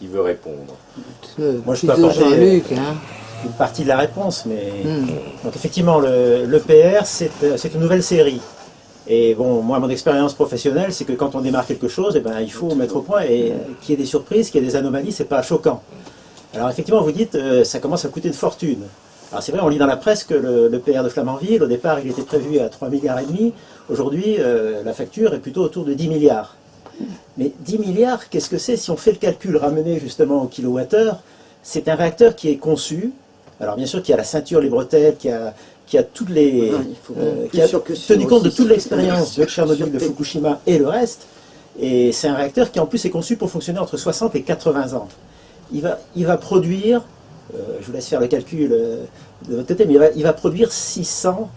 Qui veut répondre? Moi, je peux apporter Jean-Luc, hein. une partie de la réponse, mais donc effectivement, l'EPR, c'est une nouvelle série. Et bon, moi, mon expérience professionnelle, c'est que quand on démarre quelque chose, eh ben, il faut mettre au point et qu'il y ait des surprises, qu'il y ait des anomalies, c'est pas choquant. Alors effectivement, vous dites, ça commence à coûter une fortune. Alors c'est vrai, on lit dans la presse que le PR de Flamanville, au départ, il était prévu à 3,5 milliards. Aujourd'hui, la facture est plutôt autour de 10 milliards. Mais 10 milliards, qu'est-ce que c'est? Si on fait le calcul ramené justement au kilowattheure, c'est un réacteur qui est conçu. Alors bien sûr qu'il y a la ceinture, les bretelles, qui a toutes les, qui a tenu compte de toute l'expérience de Tchernobyl, de Fukushima et le reste. Et c'est un réacteur qui en plus est conçu pour fonctionner entre 60 et 80 ans. Il va produire, je vous laisse faire le calcul de votre côté, mais il va produire 600,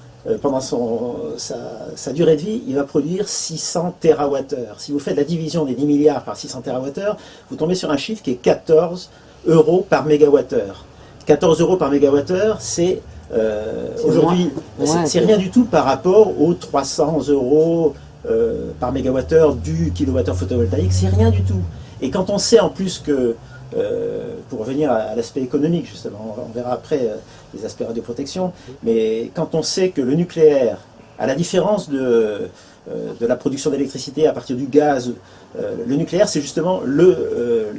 pendant sa durée de vie, il va produire 600 TWh. Si vous faites la division des 10 milliards par 600 TWh, vous tombez sur un chiffre qui est 14 euros par mégawattheure. 14 euros par mégawattheure, c'est aujourd'hui, c'est rien du tout par rapport aux 300 euros par mégawattheure du kilowattheure photovoltaïque, c'est rien du tout. Et quand on sait en plus que, pour revenir à l'aspect économique justement, on verra après les aspects radioprotection, mais quand on sait que le nucléaire, à la différence de la production d'électricité à partir du gaz, le nucléaire c'est justement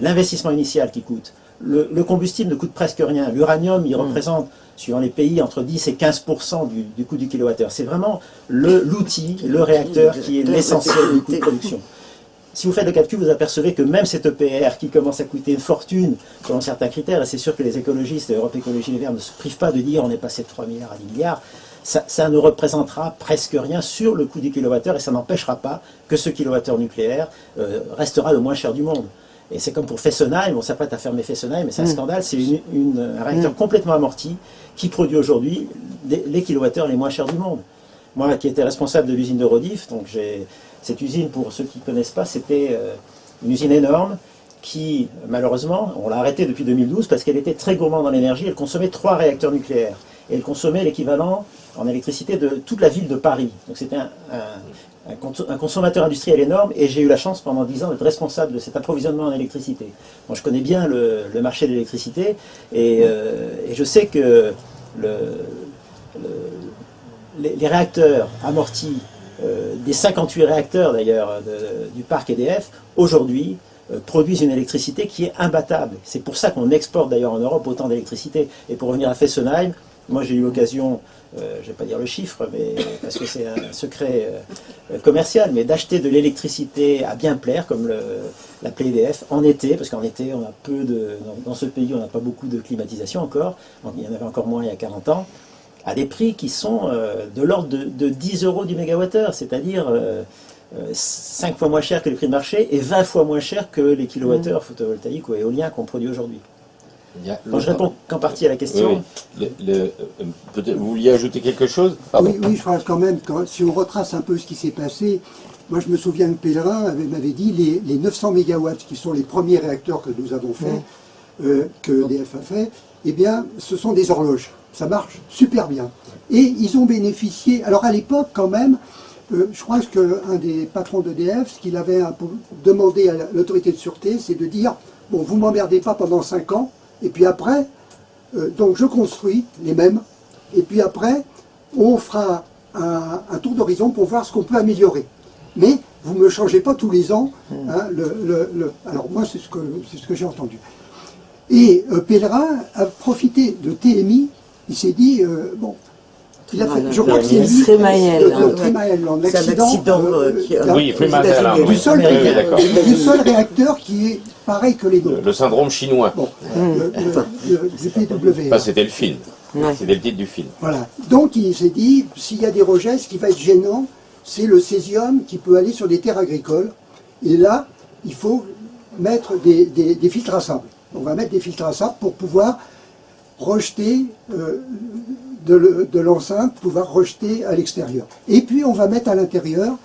l'investissement initial qui coûte. Le combustible ne coûte presque rien. L'uranium, il représente, suivant les pays, entre 10 et 15% du coût du kilowattheure. C'est vraiment l'outil, le réacteur qui est l'essentiel du coût de production. Si vous faites le calcul, vous apercevez que même cet EPR qui commence à coûter une fortune selon certains critères, et c'est sûr que les écologistes, Europe Écologie Les Verts, ne se privent pas de dire on est passé de 3 milliards à 10 milliards, ça ne représentera presque rien sur le coût du kilowattheure et ça n'empêchera pas que ce kilowattheure nucléaire restera le moins cher du monde. Et c'est comme pour Fessenheim, on s'apprête à fermer Fessenheim, mais c'est un scandale, c'est un réacteur complètement amorti qui produit aujourd'hui les kilowattheures les moins chers du monde. Moi qui étais responsable de l'usine de Rodif, donc cette usine, pour ceux qui ne connaissent pas, c'était une usine énorme qui, malheureusement, on l'a arrêtée depuis 2012 parce qu'elle était très gourmande en énergie, elle consommait 3 réacteurs nucléaires. Et elle consommait l'équivalent en électricité de toute la ville de Paris. Donc c'était un consommateur industriel énorme et j'ai eu la chance pendant 10 ans d'être responsable de cet approvisionnement en électricité. Bon, je connais bien le marché de l'électricité et je sais que les réacteurs amortis, des 58 réacteurs d'ailleurs du parc EDF, aujourd'hui produisent une électricité qui est imbattable. C'est pour ça qu'on exporte d'ailleurs en Europe autant d'électricité. Et pour revenir à Fessenheim, moi j'ai eu l'occasion, je ne vais pas dire le chiffre, mais, parce que c'est un secret commercial, mais d'acheter de l'électricité à bien plaire, comme l'appelait EDF, en été, parce qu'en été, on a dans ce pays, on n'a pas beaucoup de climatisation encore, il y en avait encore moins il y a 40 ans, à des prix qui sont de l'ordre de 10 euros du mégawattheure, c'est-à-dire 5 fois moins cher que les prix de marché et 20 fois moins cher que les kilowattheures photovoltaïques ou éoliens qu'on produit aujourd'hui. Bon, je réponds qu'en partie à la question. Oui. Vous vouliez ajouter quelque chose? Oui, je pense quand même, si on retrace un peu ce qui s'est passé, moi je me souviens que Pellerin m'avait dit les 900 mégawatts qui sont les premiers réacteurs que nous avons fait, que EDF a fait, eh bien ce sont des horloges, ça marche super bien. Et ils ont bénéficié, alors à l'époque quand même, je crois qu'un des patrons d'EDF, ce qu'il avait demandé à l'autorité de sûreté, c'est de dire, bon vous m'emmerdez pas pendant 5 ans, et puis après, donc je construis les mêmes, et puis après, on fera un tour d'horizon pour voir ce qu'on peut améliorer. Mais vous ne me changez pas tous les ans. Hein, alors moi, c'est ce que j'ai entendu. Et Pellerin a profité de TMI, il s'est dit, bon, il a fait, je crois que c'est lui, l'accident du seul réacteur qui est pareil que les autres. Le syndrome chinois. Bon, du PW. Ça, c'était le film. C'était le titre du film. Voilà. Donc il s'est dit, s'il y a des rejets, ce qui va être gênant, c'est le césium qui peut aller sur des terres agricoles. Et là, il faut mettre des filtres à sable. On va mettre des filtres à sable pour pouvoir rejeter de l'enceinte, pouvoir rejeter à l'extérieur. Et puis on va mettre à l'intérieur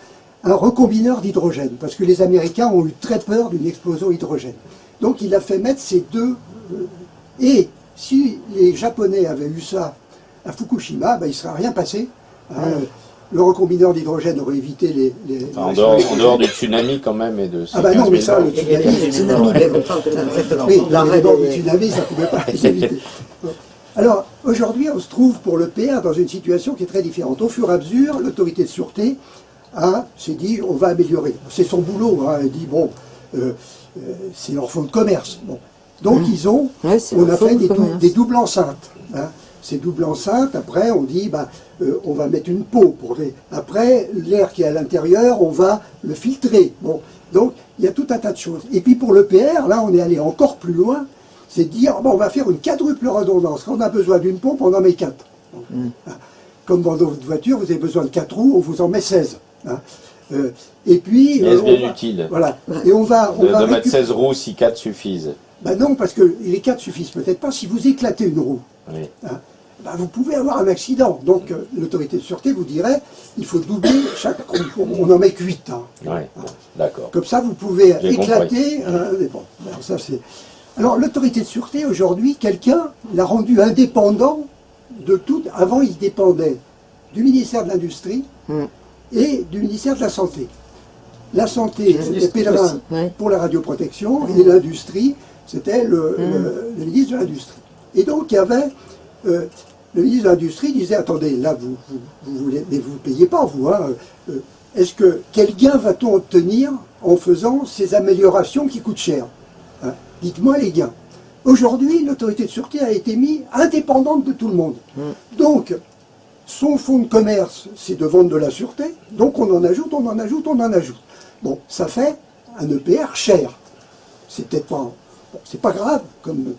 un recombineur d'hydrogène, parce que les Américains ont eu très peur d'une explosion hydrogène. Donc il a fait mettre ces deux... et si les Japonais avaient eu ça à Fukushima, ben, il ne serait rien passé. le recombineur d'hydrogène aurait évité les Enfin, en dehors du tsunami quand même et de ces Ah bah 15 non, 000 mais ça, morts. le tsunami, Exactement. oui, l'arrêt du tsunami, ça ne pouvait pas les éviter. Alors, aujourd'hui, on se trouve pour le PR dans une situation qui est très différente. Au fur et à mesure, l'autorité de sûreté s'est dit, on va améliorer. C'est son boulot, hein. Elle dit, bon, c'est leur fonds de commerce. Bon. Donc, on a fait des doubles enceintes. Hein. Ces doubles enceintes, après, on dit, on va mettre une peau pour les... Après, l'air qui est à l'intérieur, on va le filtrer. Bon. Donc, il y a tout un tas de choses. Et puis, pour le PR, là, on est allé encore plus loin. C'est de dire, on va faire une quadruple redondance. Quand on a besoin d'une pompe, on en met 4. Comme dans votre voiture, vous avez besoin de 4 roues, on vous en met 16. Hein. Et puis... Est-ce bien utile voilà. Et on va de mettre 16 roues si 4 suffisent? Non, parce que les 4 suffisent peut-être pas. Si vous éclatez une roue, Oui. hein, vous pouvez avoir un accident. Donc, l'autorité de sûreté vous dirait, il faut doubler chaque roue. On en met que 8. Hein. Ouais, bon, d'accord. Comme ça, vous pouvez J'ai éclater... mais bon, alors ça c'est... Alors, l'autorité de sûreté, aujourd'hui, quelqu'un l'a rendu indépendant de tout. Avant, il dépendait du ministère de l'Industrie et du ministère de la Santé. La Santé, c'était Pellerin pour la radioprotection, et l'Industrie, c'était le ministre de l'Industrie. Et donc, il y avait... le ministre de l'Industrie disait, attendez, là, vous voulez... Mais vous ne payez pas, vous, hein. Est-ce que... Quel gain va-t-on obtenir en faisant ces améliorations qui coûtent cher, hein? Dites-moi les gains. Aujourd'hui, l'autorité de sûreté a été mise indépendante de tout le monde. Donc, son fonds de commerce, c'est de vendre de la sûreté. Donc, on en ajoute, on en ajoute, on en ajoute. Bon, ça fait un EPR cher. C'est peut-être pas... Bon, c'est pas grave, comme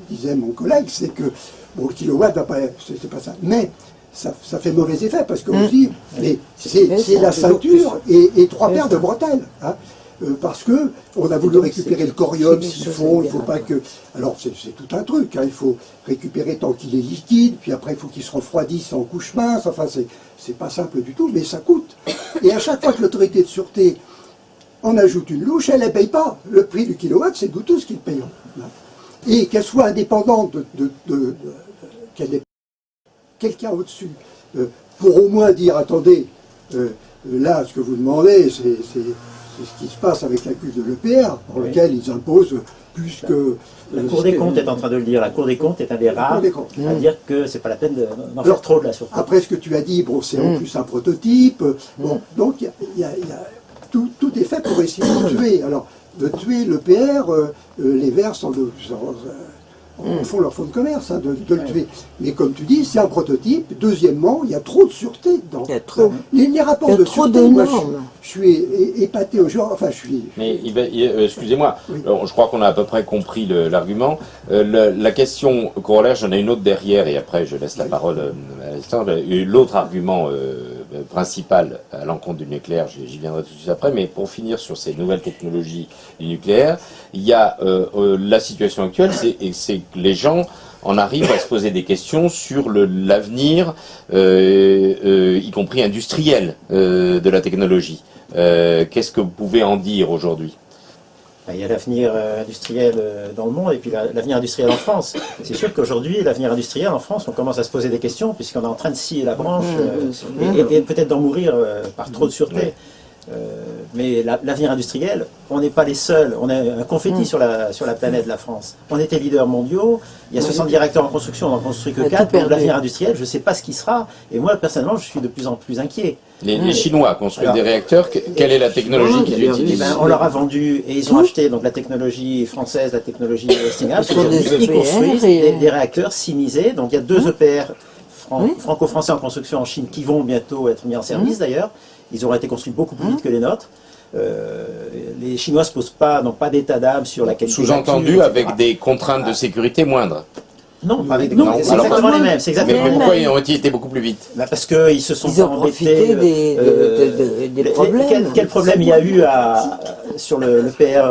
disait mon collègue, c'est que... Bon, le kilowatt, c'est pas ça. Mais ça fait mauvais effet, parce qu'on se dit, mais c'est la ceinture et 3 paires de bretelles. Hein. Parce que on a voulu récupérer le corium s'il faut, il ne faut pas que... Alors c'est tout un truc, hein, il faut récupérer tant qu'il est liquide, puis après il faut qu'il se refroidisse en couche mince, enfin c'est pas simple du tout, mais ça coûte. Et à chaque fois que l'autorité de sûreté en ajoute une louche, elle ne paye pas. Le prix du kilowatt, c'est nous tous qui le payons. Et qu'elle soit indépendante qu'elle ait quelqu'un au-dessus, pour au moins dire, attendez, là ce que vous demandez, c'est ce qui se passe avec la cuve de l'EPR, pour lequel ils imposent plus que... La Cour des comptes est en train de le dire. La Cour des comptes est un des rares à dire que c'est pas la peine d'en faire trop de la sûreté. Après ce que tu as dit, bon, c'est en plus un prototype. Bon, donc tout est fait pour essayer de tuer. Alors, de tuer l'EPR, les Verts font leur fonds de commerce, hein, de le tuer. Mais comme tu dis, c'est un prototype. Deuxièmement, il y a trop de sûreté dedans. Il y a trop. Les rapports de sûreté, moi, je suis épaté au genre, enfin je suis... Mais excusez-moi, je crois qu'on a à peu près compris l'argument. La question corollaire, j'en ai une autre derrière, et après je laisse la parole à Alexandre. L'autre argument principal à l'encontre du nucléaire, j'y viendrai tout de suite après, mais pour finir sur ces nouvelles technologies du nucléaire, il y a la situation actuelle, c'est que les gens en arrivent à se poser des questions sur l'avenir, y compris industriel, de la technologie. Qu'est-ce que vous pouvez en dire aujourd'hui? Il y a l'avenir industriel dans le monde et puis l'avenir industriel en France. C'est sûr qu'aujourd'hui, l'avenir industriel en France, on commence à se poser des questions puisqu'on est en train de scier la branche et peut-être d'en mourir par trop de sûreté. Mais l'avenir industriel, on n'est pas les seuls. On a un confetti sur la planète, la France. On était leaders mondiaux. Il y a 70 réacteurs en construction, on n'en construit que 4. Donc l'avenir industriel, je ne sais pas ce qui sera. Et moi, personnellement, je suis de plus en plus inquiet. Les Chinois construisent des réacteurs. Quelle est la technologie qu'ils utilisent? On leur a vendu et ils ont acheté donc la technologie française, la technologie Westinghouse. Ils construisent des réacteurs simisés. Donc il y a 2 EPR franco-français en construction en Chine qui vont bientôt être mis en service d'ailleurs. Ils auraient été construits beaucoup plus vite que les nôtres. Les Chinois n'ont pas d'état d'âme sur la qualité. Sous-entendu avec des contraintes de sécurité moindres. Non, pas avec des contraintes. C'est exactement les mêmes. Mais pourquoi ils ont été beaucoup plus vite? Parce qu'ils se sont Ils ont profité des problèmes. Quel problème il y a eu sur le PR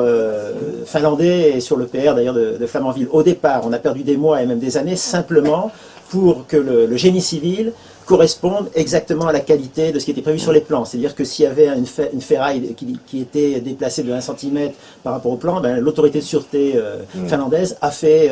finlandais et sur le PR d'ailleurs de Flamanville? Au départ, on a perdu des mois et même des années simplement pour que le génie civil correspondent exactement à la qualité de ce qui était prévu sur les plans. C'est-à-dire que s'il y avait une ferraille qui était déplacée de 1 cm par rapport au plan, ben, l'autorité de sûreté finlandaise a fait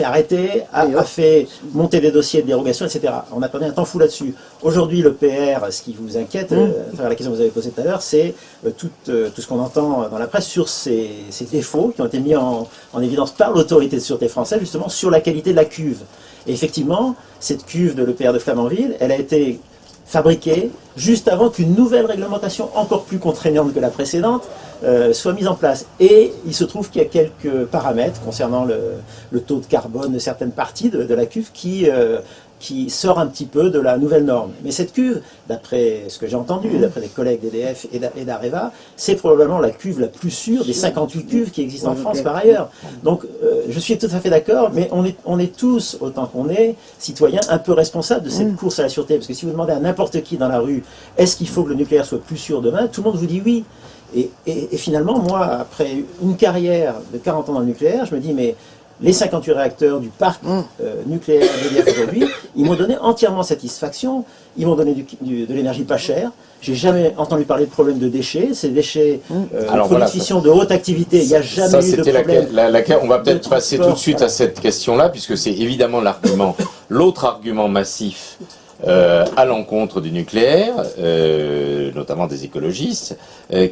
arrêter, a fait monter des dossiers de dérogation, etc. On a perdu un temps fou là-dessus. Aujourd'hui, le PR, ce qui vous inquiète, à travers la question que vous avez posée tout à l'heure, c'est tout ce qu'on entend dans la presse sur ces défauts qui ont été mis en évidence par l'autorité de sûreté française, justement, sur la qualité de la cuve. Et effectivement, cette cuve de l'EPR de Flamanville, elle a été fabriquée juste avant qu'une nouvelle réglementation encore plus contraignante que la précédente soit mise en place. Et il se trouve qu'il y a quelques paramètres concernant le taux de carbone de certaines parties de la cuve qui sort un petit peu de la nouvelle norme. Mais cette cuve, d'après ce que j'ai entendu, d'après les collègues d'EDF et d'Areva, c'est probablement la cuve la plus sûre des 58 cuves qui existent en France par ailleurs. Donc je suis tout à fait d'accord, mais on est tous, autant qu'on est, citoyens, un peu responsables de cette course à la sûreté. Parce que si vous demandez à n'importe qui dans la rue, est-ce qu'il faut que le nucléaire soit plus sûr demain, tout le monde vous dit oui. Et finalement, moi, après une carrière de 40 ans dans le nucléaire, je me dis, mais les 58 réacteurs du parc nucléaire d'EDF aujourd'hui, ils m'ont donné entièrement satisfaction, ils m'ont donné de l'énergie pas chère, j'ai jamais entendu parler de problème de déchets, ces déchets de production de haute activité, il n'y a jamais eu de problème. On va peut-être passer tout de suite à cette question-là, puisque c'est évidemment l'argument, l'autre argument massif à l'encontre du nucléaire, notamment des écologistes,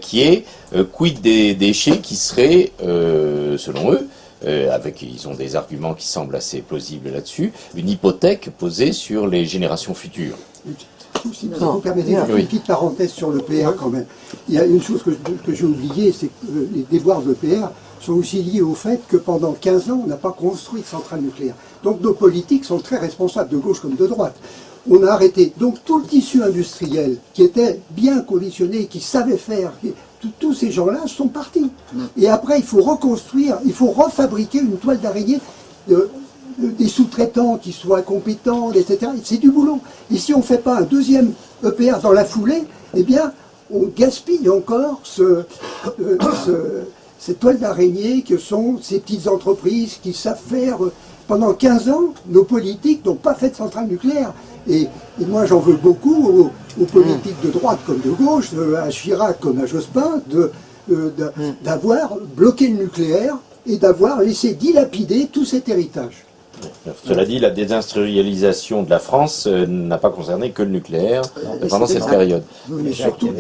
qui est quid des déchets qui seraient, selon eux, ils ont des arguments qui semblent assez plausibles là-dessus, une hypothèque posée sur les générations futures. Si vous permettez une petite parenthèse sur l'EPR quand même. Il y a une chose que j'ai oubliée, c'est que les déboires de l'EPR sont aussi liés au fait que pendant 15 ans, on n'a pas construit de centrale nucléaire. Donc nos politiques sont très responsables, de gauche comme de droite. On a arrêté. Donc tout le tissu industriel qui était bien conditionné, qui savait faire, tous ces gens-là sont partis. Et après, il faut reconstruire, il faut refabriquer une toile d'araignée, des sous-traitants qui soient compétents, etc. C'est du boulot. Et si on ne fait pas un deuxième EPR dans la foulée, eh bien, on gaspille encore cette toile d'araignée que sont ces petites entreprises qui savent faire. Pendant 15 ans, nos politiques n'ont pas fait de centrale nucléaire. Et moi, j'en veux beaucoup aux politiques de droite comme de gauche, à Chirac comme à Jospin, d'avoir bloqué le nucléaire et d'avoir laissé dilapider tout cet héritage. Cela dit, la désindustrialisation de la France n'a pas concerné que le nucléaire pendant cette période. Mais surtout,